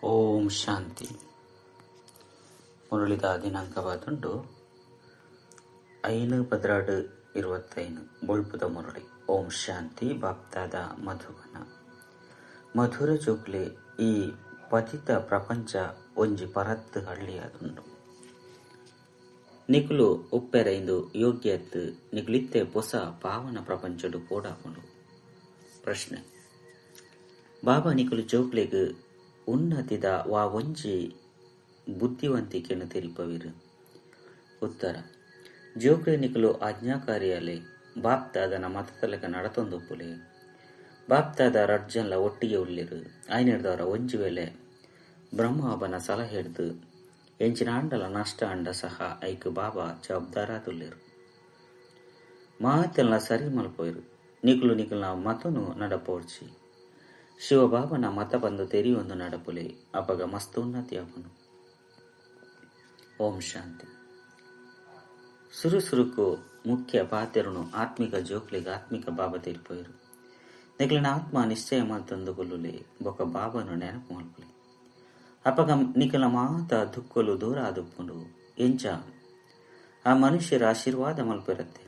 ಓಂ ಶಾಂತಿ. ಮುರಳಿದ ದಿನಾಂಕವಾದುಂಡು 5/12/25 ಬೊಳ್ಪುದ ಮುರಳಿ. ಓಂ ಶಾಂತಿ. ಬಾಪ್ತಾದ ಮಧುವನ. ಮಧುರ ಜೋಕ್ಲೆ ಈ ಪತಿತ ಪ್ರಪಂಚ ಒಂಜಿ ಪರತ್ ಹಳ್ಳಿಯಾದುಂಡು. ನಿಕುಲು ಉಪ್ಪೆರೈಂದು ಯೋಗ್ಯತ್ ನಿಕುಲಿತ್ತೆ ಪೊಸ ಪಾವನ ಪ್ರಪಂಚಡು ಪೋಡಾಪುಂಡು. ಪ್ರಶ್ನೆ: ಬಾಬಾ ನಿಕುಲು ಜೋಕ್ಲೆಗ್ ಉನ್ನತಿದ ವಾ ಒಂಜಿ ಬುದ್ಧಿವಂತಿಕೆಯನ್ನು ತೆರಿಪವಿರು? ಉತ್ತರ: ಜೋಕ್ಲೆ ನಿಕುಲು ಆಜ್ಞಾಕಾರಿಯಾಲೆ ಬಾಪ್ತಾದನ ಮತದಲೆಗ ನಡತೊಂದುಪ್ಪುಲೆ. ಬಾಪ್ತಾದ ರಡ್ಜನ್ಲ ಒಟ್ಟಿಗೆ ಉಳ್ಳಿರು. ಆಯ್ನಿಡ್ದವರ ಒಂಜಿ ವೇಳೆ ಬ್ರಹ್ಮಬನ ಸಲಹೆ ಹಿಡ್ದು ಎಂಚಿನ ಆಂಡಲ ನಷ್ಟ ಅಂಡ ಸಹ ಐಕ್ ಬಾಬಾ ಜವಾಬ್ದಾರಾದುಲ್ಲೆರು. ಮಾತೆಲ್ನ ಸರಿ ಮಲ್ಪೋಯ್ರು. ನಿಕುಲ್ನ ಮತನು ನಡಪೋಡ್ಚಿ ಶಿವಬಾಬನ ಮತ ಬಂದು ತೆರಿಯೊಂದು ನಡಪುಲೆ ಅಪಗ ಮಸ್ತ್ ಉನ್ನತಿ ಆಪುನು. ಓಂ ಶಾಂತಿ. ಸುರುಸುರುಕು ಮುಖ್ಯ ಪಾತೆರುನು ಆತ್ಮಿಕ ಜೋಕ್ಲೆಗ್ ಆತ್ಮಿಕ ಬಾಬಾ ತೆರಿಪೋಯ್ರು. ನಿಕಲಿನ ಆತ್ಮ ನಿಶ್ಚಯ ಮಲ್ತೊಂದು ಕೊಲ್ಲುಲೆ ಬೊಕ ಬಾಬನು ನೆನಪು ಮಲ್ಪುಲೆ. ಅಪಗ ನಿಕಲ ಮಾತ ದುಃಖಲು ದೂರ ಆದುಪ್ಪುಂಡು. ಎಂಚ ಆ ಮನುಷ್ಯರ ಆಶೀರ್ವಾದ ಮಲ್ಪಿರತ್ತೆ.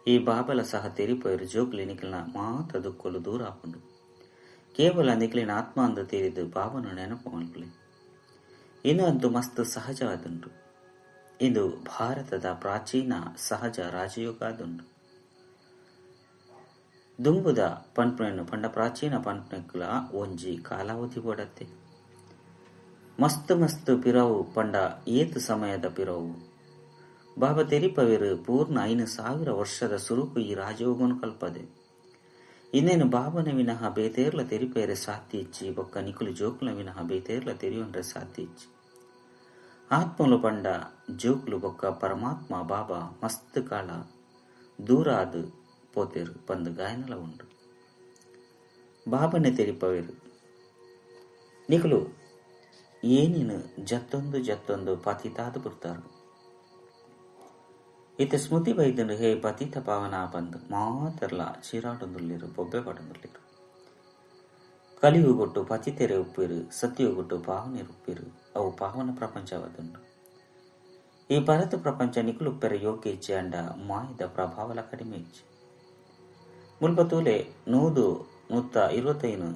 ಈ ಬಾಬಲ ಸಹ ತೆರಿಪೋಯ್ರು. ಜೋಕ್ಲೆ ನಿಕಲಿನ ಮಾತ ದುಃಖಲು ದೂರ ಆಪುಂಡು. ಕೇವಲ ನಿಕಲಿನ ಆತ್ಮ ಅಂದು ತೀರಿದು ಬಾಬನು ನೆನಪು ಮಲ್ಪುಲೆ. ಇನ್ನು ಅಂತೂ ಮಸ್ತ್ ಸಹಜವಾದುಂಡು. ಇದು ಭಾರತದ ಪ್ರಾಚೀನ ಸಹಜ ರಾಜಯೋಗಾದುಂಡು. ದುಂಬುದ ಪಂಪ್ನೆಯನ್ನು ಪಂಡ ಪ್ರಾಚೀನ ಪಂಪ್ನೆಕ್ಲ ಒಂಜಿ ಕಾಲಾವಧಿ ಬೋಡತ್ತೆ. ಮಸ್ತ್ ಪಿರವು ಪಂಡ ಏತು ಸಮಯದ ಪಿರವು. ಬಾಬಾ ತೆರಿಪವಿರು ಪೂರ್ಣ 5,000 ವರ್ಷದ ಸುರುಕು ಈ ರಾಜಯೋಗನು ಕಲ್ಪದೆ. ಇನ್ನೇನು ಬಾಬನ ವಿನಃ ಬೇತೇರ್ಲ ತೆರಿಪೇರೆ ಸಾಧ್ಯ ಇಚ್ಚಿ ಬೊಕ್ಕ ನಿಕುಲು ಜೋಕ್ಲ ವಿನಃ ಬೇತೇರ್ಲ ತೆರಿಯೊಂಡ್ರೆ ಸಾಧ್ಯ ಇಚ್ಚಿ. ಆತ್ಮಲು ಪಂಡ ಜೋಕ್ಲು ಬೊಕ್ಕ ಪರಮಾತ್ಮ ಬಾಬಾ ಮಸ್ತ್ ಕಾಲ ದೂರ ಆದು ಪೋತೇರು ಪಂದು ಗಾಯನಲ ಉಂಡು. ಬಾಬನೆ ತೆರಿಪವೇರು. ನಿಕುಲು ಏನಿನು ಜತ್ತೊಂದು ಪತಿತಾದು ಬಿಡ್ತಾರು. ಇತ್ತೆ ಸ್ಮೃತಿ ಬೈದಂಡು ಹೇ ಪತಿತ ಪಾವನ ಬಂದು ಮಾತೆರ್ಲ ಚೀರಾಡೊಂದುಲ್ಲಿರು ಬೊಬ್ಬೆ ಪಡೊಂದುಲ್ಲಿರು. ಕಲಿಯುಗೊಟ್ಟು ಪತಿತೆರೆ ಉಪ್ಪಿರು, ಸತ್ಯುಗೊಟ್ಟು ಪಾವನೆರು ಉಪ್ಪಿರು. ಅವು ಪಾವನ ಪ್ರಪಂಚವಾದುಂಡು. ಈ ಪರತ ಪ್ರಪಂಚ ನಿಕುಲು ಉಪ್ಪೆರ ಯೋಗ್ಯ ಇಚ್ಚೆ ಅಂಡ ಮಾಯದ ಪ್ರಭಾವಲ ಕಡಿಮೆ ಇಚ್ಚೆ. ಮುಲ್ಪತೂಲೆ 125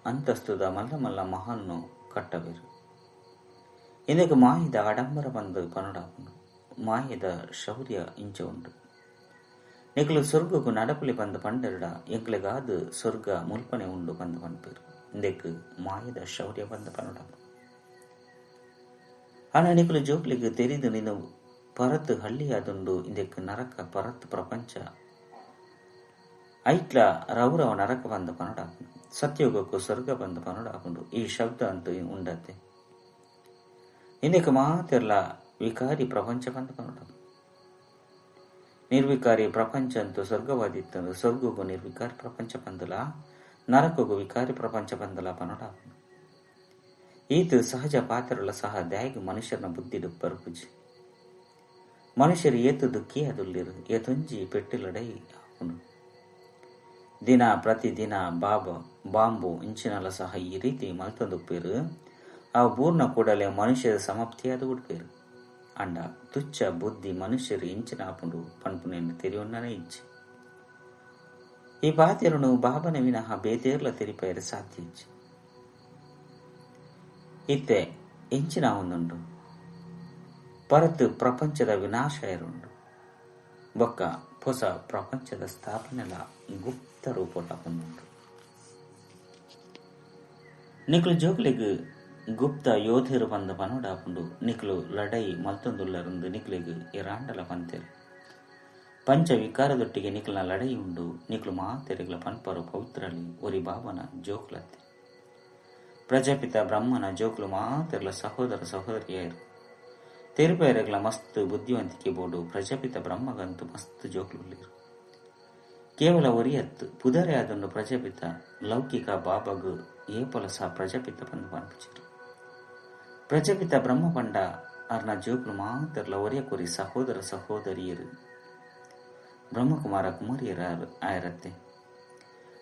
ಅಂತಸ್ತುದ ಮಲ್ಲ ಮಹಲ್ನು ಕಟ್ಟಬೇರು. ಇಂದಕ್ಕೆ ಮಾಯದ ಆಡಂಬರ ಬಂದು ಪನುಡಾಪುಂಡು. ಮಾಯದ ಶೌರ್ಯ ಇಂಚ ಉಂಡು. ನಿಕಲು ಸ್ವರ್ಗಕ್ಕೂ ನಡಪುಲಿ ಬಂದು ಪಂಡೆರಡ ಎಂಕ್ಲೆಗಾದು ಸ್ವರ್ಗ ಮುಲ್ಪನೆ ಉಂಡು ಬಂದು ಪಂಪೇರು. ಇಂದಕ್ಕೆ ಮಾಯದ ಶೌರ್ಯ ಬಂದು ಪನುಡಾಪು. ಆನ ನಿಕಲು ಜೋಕ್ಲಿಗೆ ತೆರಿದು ನೀನು ಪರತ್ ಹಳ್ಳಿಯಾದುಂಡು. ಇಂದಕ್ಕೆ ನರಕ ಪರತ್ ಪ್ರಪಂಚ ಐಟ್ಲ ರೌರವ ನರಕ ಬಂದು ಪನುಡಾಪುಂಡು. ಸತ್ಯೋಗಕ್ಕೂ ಸ್ವರ್ಗ ಬಂದು ಪನುಡಾಪುಂಡು. ಈ ಶಬ್ದ ಅಂತೂ ಉಂಡತ್ತೆ. ಇಂದಕ್ಕೆ ಮಾತೆರ್ಲ ವಿಕಾರಿ ಪ್ರಪಂಚ ಬಂದು ಪನುಡ. ನಿರ್ವಿಕಾರಿ ಪ್ರಪಂಚ ಅಂತೂ ಸ್ವರ್ಗವಾದಿತ್ತಂದು ಸ್ವರ್ಗಗೂ ನಿರ್ವಿಕಾರಿ ಪ್ರಪಂಚ ಬಂದಲ, ನರಕಗೂ ವಿಕಾರಿ ಪ್ರಪಂಚ ಬಂದಲ ಪನುಡ. ಈತು ಸಹಜ ಪಾತ್ರಗಳ ಸಹ ದ್ಯಾಗಿ ಮನುಷ್ಯನ ಬುದ್ಧಿ ಡುಪ್ಪರುಪುಜಿ. ಮನುಷ್ಯರು ಏತು ದುಃಖಿ ಅದುಲ್ಲಿರು ಏತೊಂಜಿ ಪೆಟ್ಟಿಲಡೈ ಹಾಪುಂಡು. ದಿನ ಪ್ರತಿದಿನ ಬಾಂಬು ಇಂಚಿನಲ್ಲ ಸಹ ಈ ರೀತಿ ಮಲ್ತೊಂದುಪ್ಪೇರು. ಆ ಪೂರ್ಣ ಕೂಡಲೇ ಮನುಷ್ಯರ ಸಮಾಪ್ತಿಯಾದ ಉಡ್ಪೇರು. ಅಂಡ ತುಚ್ಚ ಬುದ್ಧಿ ಮನುಷ್ಯರು ಇಂಚಿನ ಆಪುಂಡು ಪನ್ಪುನೆಯನ್ನು ತೆರಿಯೊನ್ನನೇ ಇಚ್ಚೆ. ಈ ಪಾತೆರನು ಬಾಬನ ವಿನಃ ಬೇತೇರ್ಲ ತೆರಿಪೇರೆ ಸಾಧ್ಯ ಇಚ್ಚೆ. ಇತ್ತೆ ಇಂಚಿನ ಒಂದುಂಡು ಪರತ್ ಪ್ರಪಂಚದ ವಿನಾಶ ಇರುಂಡು. ಬೊಕ್ಕ ಹೊಸ ಪ್ರಪಂಚದ ಸ್ಥಾಪನೆಲ ಗುಪ್ತ ರೂಪೊಂಡುಂಡು. ನಿಕಲು ಜೋಕ್ಲೆಗ್ ಗುಪ್ತ ಯೋಧರು ಬಂದು ಪನುಡಾಪುಂಡು. ನಿಕಲು ಲಡೈ ಮಲ್ತೊಂದುಲ್ಲರಂದು ನಿಕಲಿಗೆ ಇರಾಂಡಲ ಪಂತೆರು. ಪಂಚ ವಿಕಾರದೊಟ್ಟಿಗೆ ನಿಕಲ್ನ ಲಡೈ ಉಂಡು. ನಿಕಲು ಮಾತೆರೆಗ್ಲ ಪನ್ಪರು ಪವಿತ್ರಲಿ ಒರಿ ಬಾಬನ ಜೋಕ್ಲತ್ತೆ. ಪ್ರಜಾಪಿತ ಬ್ರಹ್ಮನ ಜೋಕ್ಲು ಮಾತೆರ್ಲ ಸಹೋದರ ಸಹೋದರಿಯರು. ತೆರಿಪೇರೆಗ್ಲ ಮಸ್ತ್ ಬುದ್ಧಿವಂತಿಕೆ ಬೋಡು. ಪ್ರಜಾಪಿತ ಬ್ರಹ್ಮಗಂತೂ ಮಸ್ತ್ ಜೋಕ್ಲುಲ್ಲಿರು. ಕೇವಲ ಒರಿಯತ್ತು ಪುದರೆ ಆದನ್ನು ಪ್ರಜಾಪಿತ ಲೌಕಿಕ ಬಾಬಾಗು ಏಪಲ ಸಹ ಪ್ರಜಾಪಿತ ಬಂದು ಪನ್ಪುಚಿರು. ಪ್ರಜಾಪಿತ ಬ್ರಹ್ಮ ಪಂಡ ಅರ್ನ ಜೋಕ್ಲು ಮಾತೆರ್ಲ ಒರಿಯ ಕೊರಿ ಸಹೋದರ ಸಹೋದರಿಯರು ಬ್ರಹ್ಮಕುಮಾರ ಕುಮಾರಿಯರ ಆಯರತ್ತೆ.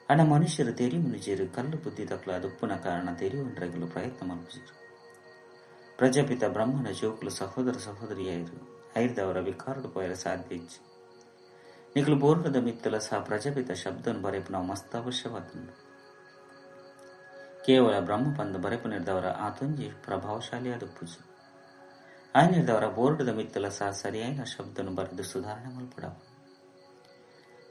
ಅಣ್ಣ ಮನುಷ್ಯರು ತೆರಿ ಮುನಿಜೇರು ಕಲ್ಲು ಬುದ್ಧಿ ತಕ್ಕಲ ದುಪ್ಪುನ ಕಾರಣ ತೆರಿಯುವಂಡ್ರೆಗಲು ಪ್ರಯತ್ನ ಮಲ್ಪಿಸಿರು. ಪ್ರಜಾಪಿತ ಬ್ರಹ್ಮನ ಜೋಕುಲು ಸಹೋದರ ಸಹೋದರಿಯಾಯಿರು ಐರ್ದವರ ವಿಕಾರಡು ಪೋಯರ ಸಾಧ್ಯ ಇಚ್ಚಿ ನಿಕಲು ಬೋರ್ಡದ ಮಿತ್ತಲ ಸಹ ಪ್ರಜಾಪಿತ ಶಬ್ದನು ಬರೆಪು ನಾವು ಮಸ್ತ್ ಅವಶ್ಯವಾದ ಕೇವಲ ಬ್ರಹ್ಮ ಬಂದ ಬರೆಪು ನಿರ್ದವರ ಆತೊಂಜಿ ಪ್ರಭಾವಶಾಲಿಯಾದ ಪೂಜೆ ಆಯ್ನಿರ್ದವರ ಬೋರ್ಡದ ಮಿತ್ತಲ ಸಹ ಸರಿಯಾದ ಶಬ್ದನು ಬರೆದು ಸುಧಾರಣೆ ಮಲ್ಪಡ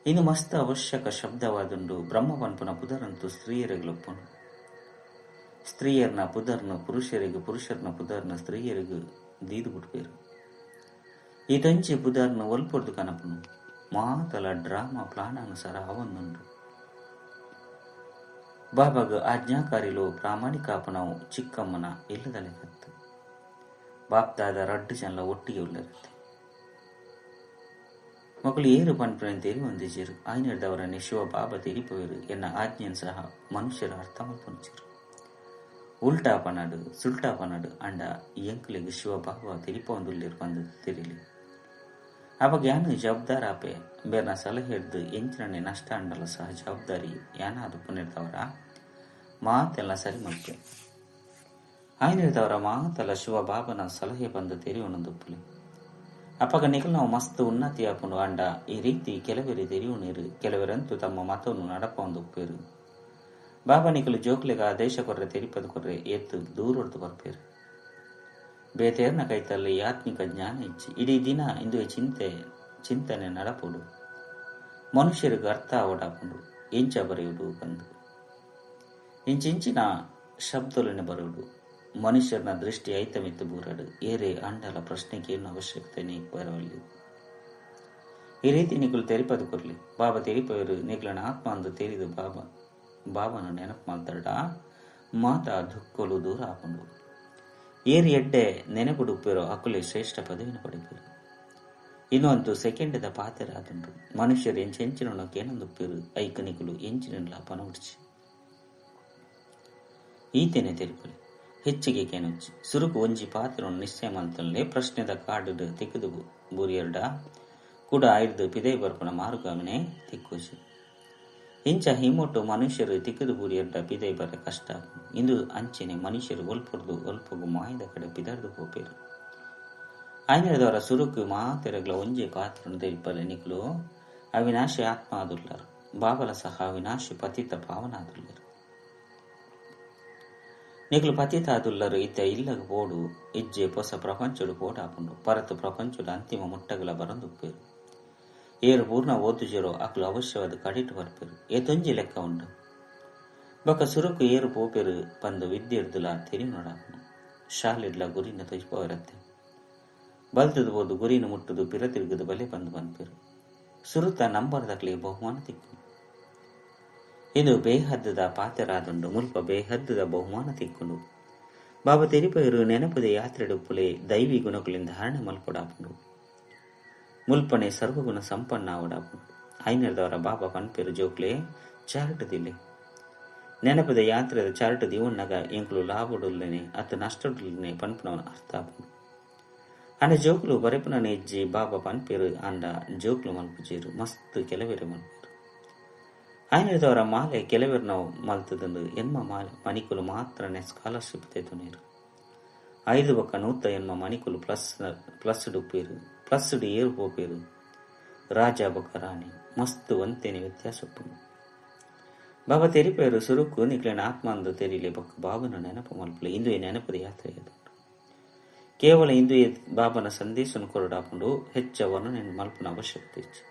ಇನ್ನು ಮಸ್ತ್ ಅವಶ್ಯಕ ಶಬ್ದವಾದುಂಡು ಬ್ರಹ್ಮ ಪನ್ಪುನ ಪುದರಂತೂ ಸ್ತ್ರೀಯರಿಗೊಪ್ಪನು ಸ್ತ್ರೀಯರ್ನ ಪುದರ್ನು ಪುರುಷರಿಗೆ ಪುರುಷರ್ನ ಪುದರ್ನ ಸ್ತ್ರೀಯರಿಗೂ ದೀದು ಬಿಟ್ಬೇರು ಈ ತಂಚಿ ಪುದರ್ನು ಒಲ್ಪೊಡ್ದು ಕನಪನು ಮಾತಲ ಡ್ರಾಮಾ ಪ್ಲಾನಾನುಸಾರ ಅವೊಂದುಂಡು ಬಾಬಾಗ ಆಜ್ಞಾಕಾರಿಲು ಪ್ರಾಮಾಣಿಕಾಪನವು ಚಿಕ್ಕಮ್ಮನ ಇಲ್ಲದ ಲೆಕ್ಕತ್ತು ಬಾಪ್ದಾದ ರಡ್ಡು ಜನಲ ಒಟ್ಟಿಗೆ ಉಳ್ಳರುತ್ತೆ ಮಕ್ಕಳು ಏರು ಪನ್ಪುನ ತೆರಿ ಹೊಂದಿಸಿರು ಆಯ್ನಿಡ್ದವರನ್ನೇ ಶಿವ ಬಾಬಾ ತೆರಿಪೋಯರು ಎನ್ನ ಆಜ್ಞೆಯನ್ನು ಸಹ ಮನುಷ್ಯರು ಅರ್ಥ ಮಲ್ಪೊಂಚಿರು ಉಲ್ಟಾ ಪನಡು ಸುಲ್ಟಾ ಪನಡು ಅಂಡ ಎಂಕಲಿಗೆ ಶಿವ ಬಾಬಾ ತೆರಿಪೊಂದುಲ್ಲಿರು ಬಂದು ತೆರಿಲಿ ಅವಾಗ ಯಾನು ಜವಾಬ್ದಾರ ಆಪೆ ಬೇರ್ನ ಸಲಹೆ ಹಿಡ್ದು ಎಂಚಿನ ನಷ್ಟ ಅಂಡಲ್ಲ ಸಹ ಜವಾಬ್ದಾರಿ ಯಾನ ಅದು ಪುನಿರ್ದವರ ಮಾತೆಲ್ಲ ಸರಿ ಮಲ್ಪೆ ಆಯ್ನಿರ್ದವರ ಮಾತೆಲ್ಲ ಶಿವ ಬಾಬನ ಸಲಹೆ ಬಂದು ತೆರಿ ಒಂದೊಂದುಪ್ಪಲಿ ಅಪ್ಪಗ ನಿಖಲ್ ನಾವು ಮಸ್ತ್ ಉನ್ನತಿ ಆಪುಂಡು ಅಂಡ ಈ ರೀತಿ ಕೆಲವರಿ ತೆರಿವು ನೀರು ಕೆಲವರಂತೂ ತಮ್ಮ ಮತವನ್ನು ನಡಪ ಒಂದು ಉಪ್ಪೇರು ಬಾಬಾ ನಿಖಲು ಜೋಕ್ಲಿಗ ಆದೇಶ ಕೊರ್ರೆ ತೆರಿಪದು ಕೊರ್ರೆ ಎತ್ತು ದೂರ ಹೊಡೆದು ಬರ್ಪೇರು ಬೇತೇರ್ನ ಕೈತಲ್ಲಿ ಆತ್ಮಿಕ ಜ್ಞಾನ ಇಚ್ಚಿ ಇಡೀ ದಿನ ಇಂದು ಚಿಂತನೆ ನಡಪುಡು ಮನುಷ್ಯರಿಗೆ ಅರ್ಥ ಆವಡಾಪುಂಡು ಇಂಚ ಬರೆಯುವುದು ಬಂದು ಇಂಚಿಂಚಿನ ಶಬ್ದಲನೆ ಬರುವುದು ಮನುಷ್ಯರನ ದೃಷ್ಟಿ ಐತಮಿತ್ತು ಬೂರಡು ಏರೆ ಅಂಡಲ ಪ್ರಶ್ನೆಗೆ ಏನು ಅವಶ್ಯಕತೆ ನೀ ಬರವಲ್ಲಿ ಈ ರೀತಿ ನಿಖಲು ತೆರಿಪದು ಕೊರ್ಲಿ ಬಾಬಾ ತೆರಿಪವರು ನಿಖಲನ ಆತ್ಮ ಅಂದು ತೆರಿದು ಬಾಬಾನ ನೆನಪು ಮಾತಾಡ ಮಾತ ದುಃಖಲು ದೂರ ಹಾಕೊಂಡು ಏರಿ ಎಡ್ಡೆ ನೆನಪುಡುಪ್ಪಿರೋ ಅಕುಲೆ ಶ್ರೇಷ್ಠ ಪದವಿನ ಪಡೆದರು ಇನ್ನು ಅಂತೂ ಸೆಕೆಂಡದ ಪಾತೆರಾದುಂಡು ಮನುಷ್ಯರು ಎಂಚೆಂಚಿನೊಳಕ್ಕೆ ಏನೊಂದುಪ್ಪಿರು ಐಕನಿಕಲು ಎಂಚಿನ ಪನವುಡಿಸಿ ಈತೇನೆ ತೆರಿಪಲಿ ಹೆಚ್ಚಿಗೆ ಕೆನುಚ್ಚಿ ಸುರುಕು ಒಂಜಿ ಪಾತ್ರವನ್ನು ನಿಶ್ಚಯ ಮಂತಲ್ಲೇ ಪ್ರಶ್ನೆದ ಕಾಡು ತಿಕ್ಕದು ಬುರಿಯರ್ಡ ಕೂಡ ಆಯ್ದು ಪಿದೈ ಬರ್ಪನ ಮಾರುಗಾಮನೆ ತಿಕ್ಕೋಸಿ ಇಂಚ ಹಿಮೊಟ್ಟು ಮನುಷ್ಯರು ತಿಕ್ಕದು ಬುರಿಯರ್ಡ ಪಿದೈ ಬರ ಕಷ್ಟ ಇಂದು ಅಂಚೆನೆ ಮನುಷ್ಯರು ಒಲ್ಪೊಗು ಮಾಯದ ಕಡೆ ಪಿದರ್ದು ಹೋಪೇರು ಆಯ್ನದವರ ಸುರುಕು ಮಾತೆರಗಳ ಒಂಜೆ ಪಾತ್ರನು ತೆರಿಪಲೆ ನಿಖಲು ಅವಿನಾಶಿ ಆತ್ಮ ಆದುಳ್ಳರು ಬಾಬಲ ಸಹ ಅವಿನಾಶಿ ಪತಿತ ಪಾವನ ಆದುಳ್ಳರು ನಿಖಲು ಪತಿತ ಆದುಳ್ಳರು ಇತ್ತ ಇಲ್ಲಗ ಬೋಡು ಇಜ್ಜೆ ಹೊಸ ಪ್ರಪಂಚಡು ಪೋಟಾಪುಂಡು ಪರತು ಪ್ರಪಂಚದ ಅಂತಿಮ ಮುಟ್ಟಗಲ ಬರಂದುಪ್ಪೇರು ಏರು ಪೂರ್ಣ ಓದುಜರೋ ಅಕ್ಲು ಅವಶ್ಯವಾದ ಕಡಿಟು ಬರ್ಪೇರು ಏತೊಂಜಿ ಲೆಕ್ಕ ಉಂಡು ಬೊಕ್ಕ ಸುರುಕು ಏರು ಪೋಪೇರು ಬಂದು ವಿದ್ಯೆರ್ದುಲ ತೆರಿ ನೋಡಾಪುಂಡು ಶಾಲೆಡ್ಲ ಗುರಿನ ತೊಯ್ಪೋರತ್ತೆ ಬಲ್ತದು ಬೋದು ಗುರಿನ ಮುಟ್ಟುದು ಪಿರ ತಿರುಗದು ಬಲೆ ಬಂದು ಬಂದ್ಪೇರು ಸುರುತ ನಂಬರ್ದಕ್ಲಿ ಬಹುಮಾನ ತಿಕ್ಕು ಇದು ಬೇಹದ್ದದ ಪಾತೆರಾದುಂಡು ಮುಲ್ಪ ಬೇಹದ್ದದ ಬಹುಮಾನ ತಿಕ್ಕೊಂಡು ಬಾಬಾ ತೆರಿಪೇರು ನೆನಪದ ಯಾತ್ರೆಡುಪ್ಪುಲೆ ದೈವಿ ಗುಣಗಳಿಂದ ಧಾರಣೆ ಮಲ್ಪೊಡಾಪುಂಡು ಮುಲ್ಪನೆ ಸರ್ವಗುಣ ಸಂಪನ್ನ ಆವಡಾಪುಂಡು ಐನರ್ದವರ ಬಾಬಾ ಪನ್ಪೇರು ಜೋಕ್ಲೆ ಚಾರ್ಟ್ ದಿಲ್ಲೆ ನೆನಪದ ಯಾತ್ರೆದ ಚಾರ್ಟ್ ದಿವಣ್ಣಗ ಎಂಕ್ಲು ಲಾಭಡುಲ್ಲೆನೆ ಅತ್ತ ನಷ್ಟಡುಲ್ಲೆನೆ ಪನ್ಪುನವನ ಅರ್ಥ ಆಪುಂಡು ಅಂಡ ಜೋಕ್ಲು ಬರೆಪುನನೆ ಇಜ್ಜಿ ಬಾಬಾ ಪನ್ಪೇರು ಅಂಡ ಜೋಕ್ಲು ಮಲ್ಪುಜೇರು ಮಸ್ತ್ ಕೆಲವೆರೆ ಮಲ್ಪೇರು ಆಯ್ನದವರ ಮಾಲೆ ಕೆಲವೆರು ನಾವು ಮಲ್ತದಂದು ಎನ್ಮ ಮಾಲೆ ಮಣಿಕುಲು ಮಾತ್ರನೇ ಸ್ಕಾಲರ್ಶಿಪ್ ತೆತುನೇರು 5 ಬೊಕ್ಕ 100 ಎನ್ಮ ಮಣಿಕುಲು ಪ್ಲಸ್ ಡುಪ್ಪೇರು ಪ್ಲಸ್ ಡು ಏರು ಹೋಪೇರು ರಾಜ ಬೊಕ್ಕ ರಾಣಿ ಮಸ್ತ್ ಒಂತೇನೆ ವ್ಯತ್ಯಾಸಪ್ಪು ಬಾಬಾ ತೆರಿಪೇರು ಸುರುಕು ನಿಕ್ಲೇನ ಆತ್ಮ ಅಂದು ತೆರಿಲೆ ಬೊಕ್ಕ ಬಾಬನ ನೆನಪು ಮಲ್ಪಲೆ ಇಂದು ಈ ನೆನಪದ ಯಾತ್ರೆ ಕೇವಲ ಇಂದು ಬಾಬನ ಸಂದೇಶವನ್ನು ಕೊರಡಾಪುಂಡು ಹೆಚ್ಚ ವರ್ಣನೆ ಮಲ್ಪನ ಅವಶ್ಯಕತೆ ಇಚ್ಚು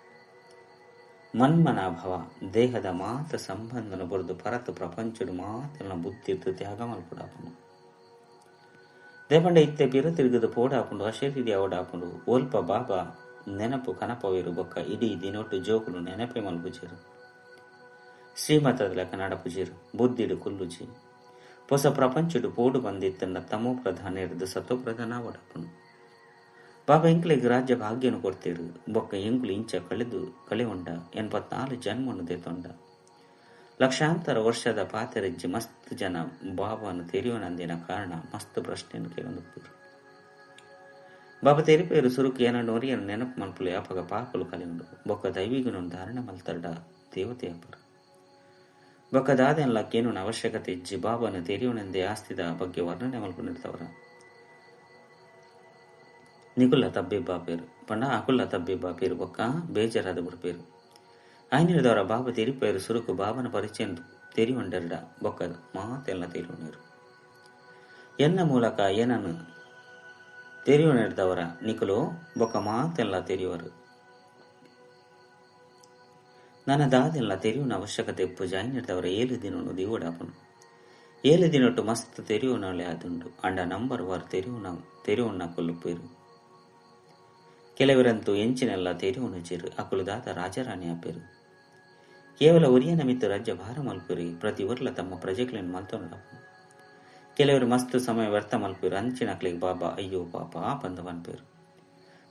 ಮನ್ಮನಾಭವ ದೇಹದ ಮಾತ ಸಂಬಂಧನ ಬರೆದು ಪರತು ಪ್ರಪಂಚಡು ಮಾತನ ಬುದ್ಧಿತ್ತು ತ್ಯಾಗ ಮಲ್ಪಡಾಪುಂಡು ದೇಪಂಡ ಇತ್ತೆ ಪಿರ ತಿರುಗದು ಪೋಡಾಪುಂಡು ಅಶರೀರಿ ಅವಡಾಪುಂಡು ಓಲ್ಪ ಬಾಬಾ ನೆನಪು ಕನಪವೇರು ಬೊಕ್ಕ ಇಡೀ ದಿನೊಟ್ಟು ಜೋಕುಲು ನೆನಪೆ ಮಲ್ಪುಜೇರು ಶ್ರೀಮತದ ಲೆಕ್ಕ ನಡಪುಜೇರು ಬುದ್ಧಿಡು ಕುಲ್ಲುಜಿ ಹೊಸ ಪ್ರಪಂಚಡು ಪೋಡು ಬಂದಿತ್ತನ್ನ ತಮೋ ಪ್ರಧಾನ ಇರದು ಸತೋ ಪ್ರಧಾನ ಅವಡಾಪುಂಡು ಬಾಬಾ ಎಂಕ್ಲೆಗ್ ರಾಜ್ಯ ಭಾಗ್ಯನು ಕೊಡ್ತೇರು ಬೊಕ್ಕ ಎಂಕ್ಲು ಇಂಚ ಕಳೆ ಉಂಡ 84 ಜನ್ಮನು ದೇತೊಂಡ ಲಕ್ಷಾಂತರ ವರ್ಷದ ಪಾತೆರಜ್ಜಿ ಮಸ್ತ್ ಜನ ಬಾಬಾನು ತೆರಿಯೋನಂದಿನ ಕಾರಣ ಮಸ್ತ್ ಪ್ರಶ್ನೆಯನ್ನು ಕೇಳೊಂದುಪ್ಪೇರು ಬಾಬಾ ತೆರಿಪೇರು ಸುರುಕು ಏನ ನೋರಿಯನ್ನು ನೆನಪು ಮಲ್ಪುಲೆ ಅಪಗ ಪಾಪಲು ಕಲೆ ಉಂಡು ಬೊಕ್ಕ ದೈವಿಗುನು ಧಾರಣೆ ಮಲ್ತರ್ಡ ದೇವತೆ ಅಪರು ಬೊಕ್ಕದಾದೆನ್ಲಕ್ಕೇನು ಅವಶ್ಯಕತೆ ಇಜ್ಜಿ ಬಾಬಾನು ತೆರೆಯುನೆಂದೇ ಆಸ್ತಿದ ಬಗ್ಗೆ ವರ್ಣನೆ ಮಲ್ಪುನಿರ್ತವರ ನಿಕುಲ್ಲ ತಬ್ಬಿ ಬಾಪೇರು ಪಂಡ ಅಕುಲ್ಲ ತಬ್ಬಿ ಬಾಪೇರು ಬೊಕ್ಕ ಬೇಜಾರಾದ ಬುಡ್ಪೇರು ಆಯ್ನಿಡಿದವರ ಬಾಬಾ ತೆರಿಪೇರು ಸುರುಕು ಬಾಬನ ಪರಿಚಯ ತೆರಿಯುಂಡೆರಡ ಬೊಕ್ಕದು ಮಾತೆಲ್ಲ ತೆರಿಯುನೇರು ಎನ್ನ ಮೂಲಕ ಏನನ್ನು ತೆರಿಯುನೆಡ್ದವರ ನಿಕುಲು ಬೊಕ್ಕ ಮಾತೆಲ್ಲ ತೆರೆಯುವರು ನನ್ನ ದಾದೆಲ್ಲ ತೆರೆಯುನ ಅವಶ್ಯಕತೆ ಪೂಜೆ ಆಯ್ನಿಡ್ದವರ 7 ದಿನ ದಿವಡಾಪನು 7 ದಿನೊಟ್ಟು ಮಸ್ತ್ ತೆರೆಯುನಲೆ ಅದುಂಡು ಅಂಡ ನಂಬರ್ ವಾರ್ ತೆರೆಯುನ ಕೊಲ್ಲುಪೇರು ಕೆಲವರಂತೂ ಎಂಚಿನೆಲ್ಲ ತೆರೆಯುನಚಿರು ಅಕುಲುದಾದ ರಾಜರಾಣಿ ಆಪೇರು ಕೇವಲ ಒರಿಯನ ಮಿತ್ತು ರಾಜ್ಯ ಭಾರ ಮಲ್ಪುರಿ ಪ್ರತಿ ಊರ್ಲ ತಮ್ಮ ಪ್ರಜೆಗಳನ್ನು ಮಲ್ತೊಂಡಾಪು ಕೆಲವರು ಮಸ್ತ್ ಸಮಯ ವ್ಯರ್ಥ ಮಲ್ಪೇರು ಅಂಚಿನಕ್ಲಿಗೆ ಬಾಬಾ ಅಯ್ಯೋ ಪಾಪ ಬಂದವನ್ಪೇರು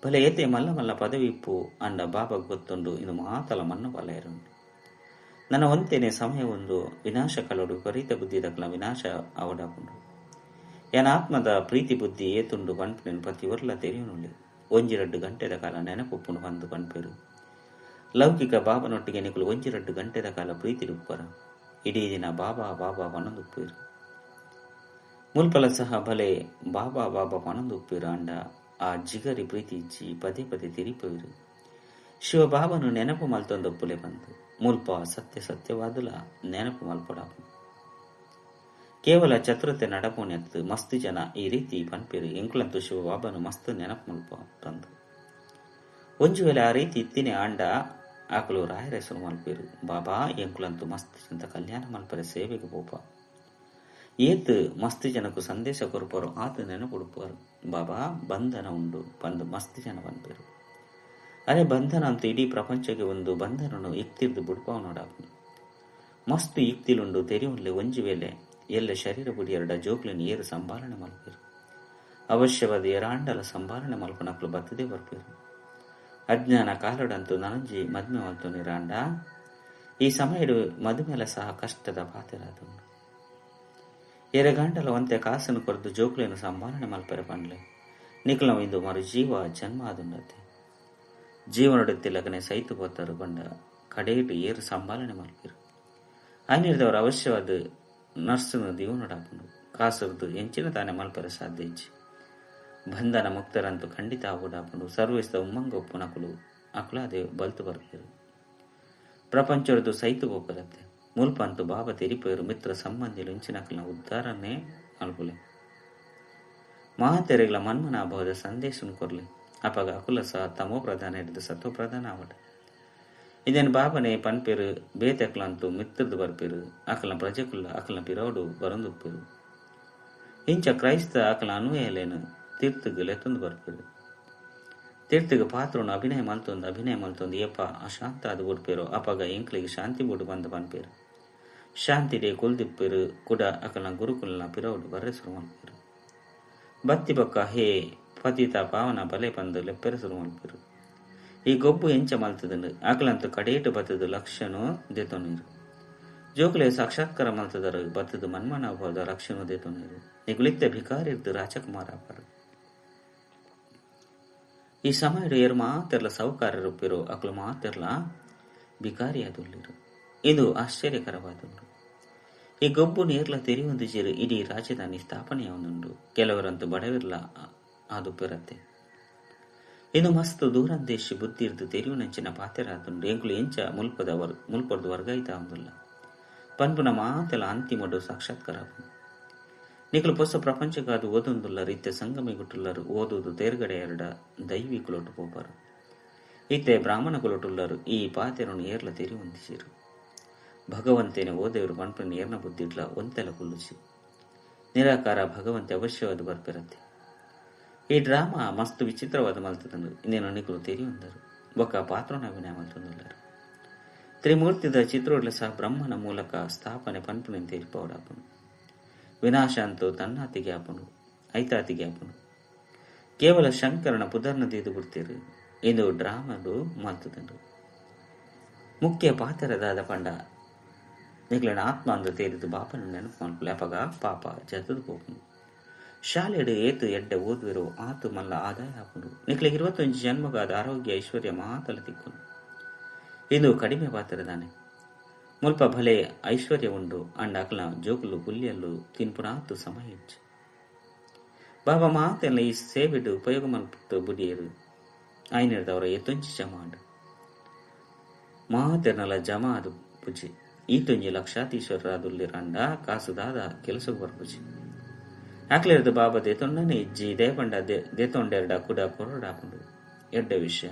ಭಲೆ ಏತೆ ಮಲ್ಲ ಮಲ್ಲ ಪದವಿಪ್ಪು ಅಂಡ ಬಾಬಾ ಗೊತ್ತುಂಡು ಇದು ಮಾತಲ ಮಣ್ಣು ಬಲೆಯರುಂಡು ನನ್ನ ಒಂತೇನೆ ಸಮಯ ಒಂದು ವಿನಾಶ ಕಲೋಡು ವಿಪರೀತ ಬುದ್ಧಿ ದಕ್ಲ ವಿನಾಶ ಅವಡಾಪುಂಡು ಏನ ಆತ್ಮದ ಪ್ರೀತಿ ಬುದ್ಧಿ ಏತುಂಡು ಪನ್ಪಿನ ಪ್ರತಿ ಊರ್ಲ ತೆರೆಯುನುಂಡು 1-2 ಗಂಟೆದ ಕಾಲ ನೆನಪುಪ್ಪುನು ಬಂದು ಪನ್ಪೇರು ಲೌಕಿಕ ಬಾಬನೊಟ್ಟಿಗೆ ನಿಕುಲು 1-2 ಗಂಟೆದ ಕಾಲ ಪ್ರೀತಿ ರುಪ್ಪರ ಇಡೀ ದಿನ ಬಾಬಾ ಬಾಬಾ ಪನೊಂದುಪ್ಪೇರು ಮುಲ್ಪಲ ಸಹ ಭಲೆ ಬಾಬಾ ಬಾಬಾ ಪನೊಂದುಪ್ಪೇರು ಅಂಡ ಆ ಜಿಗರಿ ಪ್ರೀತಿ ಇಚ್ಚಿ ಪದೇ ಪದೇ ತಿರಿಪೇರು ಶಿವ ಬಾಬನು ನೆನಪು ಮಲ್ತೊಂದೊಪ್ಪುಲೆ ಬಂತು ಮುಲ್ಪ ಸತ್ಯವಾದುಲ ನೆನಪು ಮಲ್ಪಡಾಪು ಕೇವಲ ಚತುರತೆ ನಡಪುನೆತ್ತು ಮಸ್ತ್ ಜನ ಈ ರೀತಿ ಪನ್ಪೇರು ಎಂಕುಲಂತೂ ಶಿವ ಬಾಬನು ಮಸ್ತ್ ನೆನಪು ಮಲ್ಪ ತಂದು ಒಂಜು ವೇಳೆ ಆ ರೀತಿ ಇತ್ತಿನೇ ಆಂಡ ಆಕಲು ರಾಯರ ಹೆಸರು ಮಲ್ಪೇರು ಬಾಬಾ ಎಂಕುಲಂತೂ ಮಸ್ತ್ ಜನ ಕಲ್ಯಾಣ ಮಲ್ಪರೆ ಸೇವೆಗೆ ಪೋಪ ಏತ್ ಮಸ್ತ್ ಜನಕ್ಕೂ ಸಂದೇಶ ಕೊರಪರು ಆತ ನೆನಪುಡುಪರು ಬಾಬಾ ಬಂಧನ ಉಂಡು ಬಂದು ಮಸ್ತ್ ಜನ ಪನ್ಪೇರು ಅರೆ ಬಂಧನ ಅಂತೂ ಇಡೀ ಪ್ರಪಂಚಕ್ಕೆ ಒಂದು ಬಂಧನನು ಇಕ್ತಿರ್ದು ಬುಡ್ಪಾವ ನೋಡಾಪು ಮಸ್ತ್ ಇಕ್ತಿಲುಂಡು ತೆರೆಯುನ್ಲೆ ಒಂಜು ವೇಳೆ ಎಲ್ಲ ಶರೀರ ಬುಡಿ 2 ಜೋಕ್ಲಿನ ಏರು ಸಂಭಾಲನೆ ಮಲ್ಪೇರು ಅವಶ್ಯವಾದ ಏರಾಂಡಲ ಸಂಭಾಲನೆ ಮಲ್ಪನಕ್ಲು ಬತ್ತದೇ ಬರ್ಪೇರು ಅಜ್ಞಾನ ಕಾಲಡಂತೂ ನನಂಜಿ ಮದ್ಮೆ ಮಲ್ತು ನಿರಾಂಡ ಈ ಸಮಯಡು ಮದುಮೆಲ ಸಹ ಕಷ್ಟದ ಪಾತೆರಾದುಂಡು ಎರೆಗಾಂಡಲ ಒಂತೆ ಕಾಸನ್ನು ಕೊರದು ಜೋಕ್ಲಿನ ಸಂಭಾಲನೆ ಮಲ್ಪೆರೆ ಪಂಡ್ಲೆ ನಿಖಲಂ ಇಂದು ಮರು ಜೀವ ಜನ್ಮ ಆದುಂಡತೆ ಜೀವನಡುತ್ತಿಲ್ಲಗನೆ ಸೈತು ಪೋತರು ಬಂಡ ಕಡೆಯಿಟ್ಟು ಏರು ಸಂಭಾಲನೆ ಮಲ್ಪೇರು ಆಯ್ನಿಡ್ದವರು ಅವಶ್ಯವಾದ ನರ್ಸನು ದಿವನೊಡಾಪುಂಡು ಕಾಸರದು ಎಂಚಿನ ತಾನೆ ಮಲ್ಪರೆ ಸಾಧ್ಯ ಇಜ್ಜಿ ಬಂಧನ ಮುಕ್ತರಂತೂ ಖಂಡಿತ ಆಗುಡಾಪುಂಡು ಸರ್ವಿಸ್ದ ಉಮ್ಮಂಗ ಒಪ್ಪುನಕುಲು ಅಕುಲಾದೆ ಬಲ್ತು ಬರ್ಪೇರು ಪ್ರಪಂಚರದು ಸೈತು ಹೋಗಲತ್ತೆ ಮುಲ್ಪಂತೂ ಬಾಬಾ ತೆರಿಪೇರು ಮಿತ್ರ ಸಂಬಂಧಿಲು ಇಂಚಿನಕಲ್ನ ಉದ್ಧಾರನೇ ಮಲ್ಪುಲೆ ಮಹಾತೆರೆಗಳ ಮನ್ಮನಾಭಾವದ ಸಂದೇಶನು ಕೊರ್ಲಿ ಅಪಗ ಅಕುಲ ಸಹ ತಮೋ ಪ್ರಧಾನ ಹಿಡಿದು ಸತ್ವ ಪ್ರಧಾನ ಆವಡ ಇದನ್ನು ಬಾಬನೆ ಪನ್ಪೇರು ಬೇತೆಕ್ಲಂತೂ ಮಿತ್ರದು ಬರ್ಪೇರು ಅಕಲ್ನ ಪ್ರಜೆಕುಲ್ಲ ಅಕಲ್ನ ಪಿರವಡು ಬರಂದುಪ್ಪೇರು ಇಂಚ ಕ್ರೈಸ್ತ ಅಕಲ ಅನ್ವಯಲೇನು ತೀರ್ಥಗೆ ಲೆತ್ತೊಂದು ಬರ್ಪೇರು ತೀರ್ಥಗೆ ಪಾತ್ರನು ಅಭಿನಯ ಮಲ್ತೊಂದು ಏಪ ಅಶಾಂತ ಅದು ಬಿಡ್ಪೇರು ಅಪಗ ಎಂಕ್ಲಿಗೆ ಶಾಂತಿ ಬುಡು ಬಂದು ಪನ್ಪೇರು ಶಾಂತಿ ಡೇ ಕುಲ್ದಿಪ್ಪೇರು ಕುಡ ಅಕಲ್ನ ಗುರುಕುಲ್ನ ಪಿರವಡು ಬರ್ರೆಸರು ಮಲ್ಪೇರು ಬತ್ತಿ ಬೊಕ್ಕ ಹೇ ಪತಿತ ಪಾವನ ಬಲೆ ಬಂದು ಲೆಪ್ಪೆರಸರು ಮಲ್ಪೇರು ಈ ಗೊಬ್ಬು ಎಂಚ ಮಲ್ತದಂಡು ಅಕಲಂತೂ ಕಡೇಟು ಬತ್ತದು ಲಕ್ಷನು ದೇತೊನೀರು ಜೋಕುಲೆ ಸಾಕ್ಷಾತ್ಕಾರ ಮಲ್ತದರ ಬತ್ತದು ಮನ್ಮನಾಭಾವದ ರಕ್ಷಣು ದೇತೊನೀರು ನಿಗುಳಿತ್ತ ಭಿಕಾರಿರ್ದು ರಾಜಕುಮಾರ ಈ ಸಮಯಡು ಏರು ಮಾತೆರ್ಲ ಸೌಕಾರ್ಯರುಪ್ಪಿರು ಅಕಲು ಮಾತೆರ್ಲ ಭಿಕಾರಿಯಾದುಲ್ಲಿರು ಇದು ಆಶ್ಚರ್ಯಕರವಾದುಂಡು ಈ ಗೊಬ್ಬು ನೇರ್ಲ ತೆರೆಯೊಂದಿಜಿರು ಇಡೀ ರಾಜಧಾನಿ ಸ್ಥಾಪನೆಯವನುಂಡು ಕೆಲವರಂತೂ ಬಡವಿರ್ಲ ಆದುಪ್ಪಿರತ್ತೆ ಇನ್ನು ಮಸ್ತ್ ದೂರಂದೇಶಿ ಬುದ್ಧಿ ಇರ್ದು ತೆರೆಯುನೆಂಚಿನ ಪಾತೆರಾದುಂಡು ಎಂಕುಲು ಎಂಚ ಮುಲ್ಪರ್ದು ವರ್ಗಾಯಿತ ಒಂದುಲ್ಲ ಪನ್ಪುನ ಮಾತೆಲ ಅಂತಿಮಡು ಸಾಕ್ಷಾತ್ಕಾರ ನಿಕಲು ಪೊಸ ಪ್ರಪಂಚಕ್ಕಾದು ಓದೊಂದುಲ್ಲ ರೀತ್ಯ ಸಂಗಮಿಗುಟ್ಟುಲ್ಲರು ಓದುವುದು ತೇರ್ಗಡೆ 2 ದೈವಿಕುಲೊಟ್ಟು ಪೋಪರು ಇತ್ತೆ ಬ್ರಾಹ್ಮಣಗುಲೊಟ್ಟುಲ್ಲರು ಈ ಪಾತೆರನು ಏರ್ಲ ತೆರೆಯುವಂದಿಸಿರು ಭಗವಂತೇನೆ ಓದೇವರು ಪನ್ಪುನ ಏರ್ನ ಬುದ್ಧಿಡ್ಲ ಒಂತೆಲ ಕುಲ್ಲುಸಿ ನಿರಾಕಾರ ಭಗವಂತೆ ಅವಶ್ಯವಾದ ಬರ್ಪಿರತ್ತೆ ಈ ಡ್ರಾಮಾ ಮಸ್ತ್ ವಿಚಿತ್ರವಾದ ಮಲ್ತದಂದು ಇನ್ನೇನು ನಿಕಲು ತೆರೆಯುಂದರು ಬೊಕ್ಕ ಪಾತ್ರನ ಅಭಿನಯ ಮಲ್ತೊಂದುಲ್ಲರು ತ್ರಿಮೂರ್ತಿದ ಚಿತ್ರೋಡ್ಲ ಸಹ ಬ್ರಹ್ಮನ ಮೂಲಕ ಸ್ಥಾಪನೆ ಪನ್ಪುನ ತೇರಿಪವಡಾಪನು ವಿನಾಶ ಅಂತೂ ತನ್ನಾತಿಗೆ ಆಪನು ಐತಾತಿಗೆ ಆಪನು ಕೇವಲ ಶಂಕರನ ಪುದರ್ನ ತೀದು ಬಿಡ್ತೀರು ಇದು ಡ್ರಾಮದು ಮಲ್ತದಂಡು ಮುಖ್ಯ ಪಾತ್ರದಾದ ಪಂಡ ನಿಕ್ಲನ ಆತ್ಮ ಅಂದು ತೇರಿದು ಬಾಪನ ನೆನಪು ಮಲ್ಪುಲೆ ಅಪಗ ಪಾಪ ಜತದು ಪೋಪನು ಶಾಲೆಡು ಏತು ಎಡ್ಡೆ ಓದುವಿರು ಆತು ಮಲ್ಲ ಆದಾಯ ಆಪುಂಡು ನಿಕ್ಲಿಗೆ 21 ಜನ್ಮಗಾದ ಆರೋಗ್ಯ ಐಶ್ವರ್ಯ ಮಾತಲ ತಿಕ್ಕುನು ಇದು ಕಡಿಮೆ ಪಾತ್ರದಾನೆ ಮುಲ್ಪ ಭಲೆ ಐಶ್ವರ್ಯ ಉಂಡು ಅಂಡ ಅಕ್ಲ ಜೋಕುಲು ಗುಲ್ಯಲ್ಲು ತಿನ್ಪುನಾತು ಸಮಯ ಹೆಚ್ಚು. ಬಾಬಾ ಮಾತೆಲ್ಲ ಈ ಸೇವೆಡು ಉಪಯೋಗ ಮಲ್ಪುತ್ತು ಬುಡಿಯರು ಆಯ್ನಿರ್ದವರ ಎತ್ತೊಂಚಿ ಜಮಾಡು ಮಾತೆರ್ನಲ ಜಮಾದು ಪುಜಿ ಈ ತೊಂಜಿ ಲಕ್ಷಾತೀಶ್ವರರಾದುಲ್ಲಿರಂಡ ಕಾಸುದಾದ ಕೆಲಸಕ್ಕೆ ಬರ್ಪುಜಿ ಆಕ್ಲಿರ್ದು ಬಾಬಾ ದೇತೊಂಡನೆ ಇಜ್ಜಿ ದೇಪಂಡ ದೇತೊಂಡೆರಡ ಕುಡ ಕೊರಡಾಪುಂಡು ಎಡ್ಡ ವಿಷಯ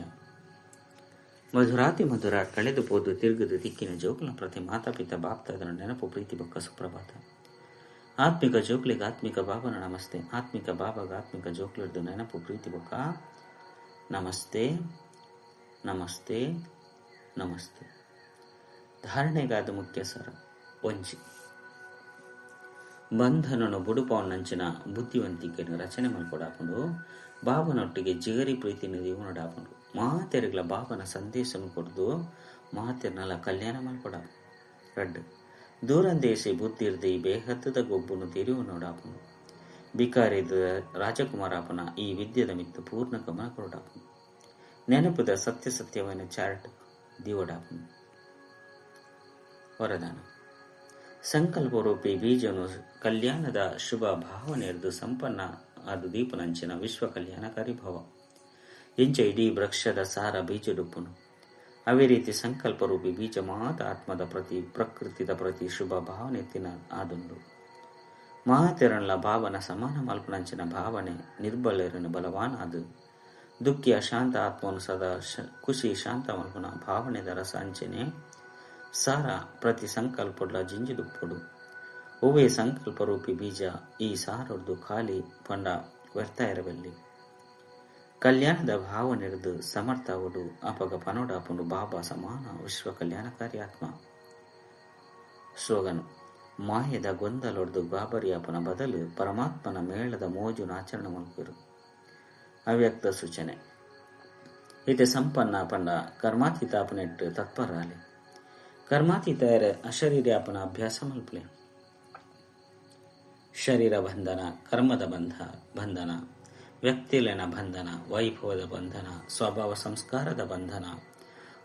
ಮಧುರಾತಿ ಮಧುರಾಟ್ ಕಳೆದು ಪೋದು ತಿರುಗುದು ತಿಕ್ಕಿನ ಜೋಕುಲ ಪ್ರತಿ ಮಾತಾಪಿತ ಬಾಪ್ತಾದನ ನೆನಪು ಪ್ರೀತಿ ಬೊಕ್ಕ ಸುಪ್ರಭಾತ. ಆತ್ಮಿಕ ಜೋಕ್ಲಿಗೆ ಆತ್ಮಿಕ ಬಾಬನ ನಮಸ್ತೆ. ಆತ್ಮಿಕ ಬಾಬಾಗ ಆತ್ಮಿಕ ಜೋಕ್ಲಿರ್ದು ನೆನಪು ಪ್ರೀತಿ ಬೊಕ್ಕ ನಮಸ್ತೆ ನಮಸ್ತೆ ನಮಸ್ತೆ. ಧಾರಣೆಗಾದ ಮುಖ್ಯ ಸರ ಒಂಜಿ ಬಂಧನನು ಬುಡುಪವನ್ನಂಚಿನ ಬುದ್ಧಿವಂತಿಕೆಯನ್ನು ರಚನೆ ಮಲ್ಕೊಡಾಪುಂಡು ಬಾಬನೊಟ್ಟಿಗೆ ಜಿಗರಿ ಪ್ರೀತಿನ ದೀವನೊಡಾಪುಂಡು ಮಾತೆರಿಗ್ಲ ಬಾಬನ ಸಂದೇಶ ಕೊಡ್ದು ಮಾತೆರ್ನಲ ಕಲ್ಯಾಣ ಮಲ್ಕೊಡಾಪು ರಡ್ಡು ದೂರಂದೇಶಿ ಬುದ್ಧಿರ್ದಿ ಬೇಹತ್ತದ ಗೊಬ್ಬುನು ತಿರಿವು ನೋಡಾಪುನು ಬಿಕಾರಿದ ರಾಜಕುಮಾರಾಪನ ಈ ವಿದ್ಯೆದ ಮಿತ್ತು ಪೂರ್ಣ ಗಮನ ಕೊರಡಾಪುನು ನೆನಪುದ ಸತ್ಯವೈನ ಚಾರ್ಟ್ ದಿವಡಾಪುನು. ವರದಾನ ಸಂಕಲ್ಪರೂಪಿ ಬೀಜನು ಕಲ್ಯಾಣದ ಶುಭ ಭಾವನೆಯರ್ದು ಸಂಪನ್ನ ಅದು ದೀಪನಂಚಿನ ವಿಶ್ವ ಕಲ್ಯಾಣಕಾರಿ ಭಾವ ಇಂಚ ಇಡೀ ವೃಕ್ಷದ ಸಾರ ಬೀಜಡುಪ್ಪುನು. ಅವೇ ರೀತಿ ಸಂಕಲ್ಪರೂಪಿ ಬೀಜ ಮಾತ ಆತ್ಮದ ಪ್ರತಿ ಪ್ರಕೃತಿದ ಪ್ರತಿ ಶುಭ ಭಾವನೆತ್ತಿನ ಆದುಂಡು ಮಾತೆರನ್ಲ ಭಾವನ ಸಮಾನ ಮಲ್ಪನಂಚಿನ ಭಾವನೆ ನಿರ್ಬಲರಿನ ಬಲವಾನ ಅದು ದುಃಖಿ ಅಶಾಂತ ಆತ್ಮನು ಸದಾ ಖುಷಿ ಶಾಂತ ಮಲ್ಪನ ಭಾವನೆದ ರಸ ಅಂಚನೆ ಸಾರ ಪ್ರತಿ ಸಂಕಲ್ಪಡ್ಲ ಜಿಂಜಿದುಪ್ಪುಡು ಒವ್ವೇ ಸಂಕಲ್ಪರೂಪಿ ಬೀಜ ಈ ಸಾರೊಡ್ದು ಖಾಲಿ ಪಂಡ ವ್ಯರ್ಥ ಇರಬಲ್ಲಿ ಕಲ್ಯಾಣದ ಭಾವನೆರ್ದು ಸಮರ್ಥವುಡು ಅಪಗ ಪನೋಡಾಪುಂಡು ಬಾಬಾ ಸಮಾನ ವಿಶ್ವ ಕಲ್ಯಾಣಕಾರಿ ಆತ್ಮ. ಸ್ಲೋಗನ್ ಮಾಯದ ಗೊಂದಲೊಡ್ದು ಗಾಬರಿಯಾಪನ ಬದಲು ಪರಮಾತ್ಮನ ಮೇಳದ ಮೋಜುನ ಆಚರಣೆ ಮಲ್ಪರು. ಅವ್ಯಕ್ತ ಸೂಚನೆ ಇತೆ ಸಂಪನ್ನ ಪಂಡ ಕರ್ಮಾತೀತಾಪನೆಟ್ಟು ತತ್ಪರಾಲೆ ಕರ್ಮಾತೀತರ ಅಶರೀರ್ಯಾಪನ ಅಭ್ಯಾಸ ಮಲ್ಪಲೆ. ಶರೀರ ಬಂಧನ, ಕರ್ಮದ ಬಂಧನ, ವ್ಯಕ್ತಿಲಿನ ಬಂಧನ, ವೈಭವದ ಬಂಧನ, ಸ್ವಭಾವ ಸಂಸ್ಕಾರದ ಬಂಧನ,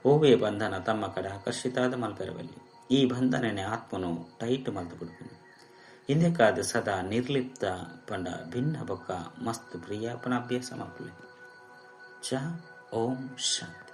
ಓವೇ ಬಂಧನ ತಮ್ಮ ಕಡೆ ಆಕರ್ಷಿತಾದ ಮಲ್ಪೆರವಲ್ಲಿ ಈ ಬಂಧನನೆ ಆತ್ಮನು ಟೈಟ್ ಮಲ್ತು ಬಿಡ್ತಾನೆ. ಹಿಂದಕ್ಕಾದ ಸದಾ ನಿರ್ಲಿಪ್ತ ಪಂಡ ಭಿನ್ನ ಬೊಕ್ಕ ಮಸ್ತ್ ಪ್ರಿಯಾಪನ ಅಭ್ಯಾಸ ಮಲ್ಪಲೆ. ಓಂ ಶಾಂತಿ.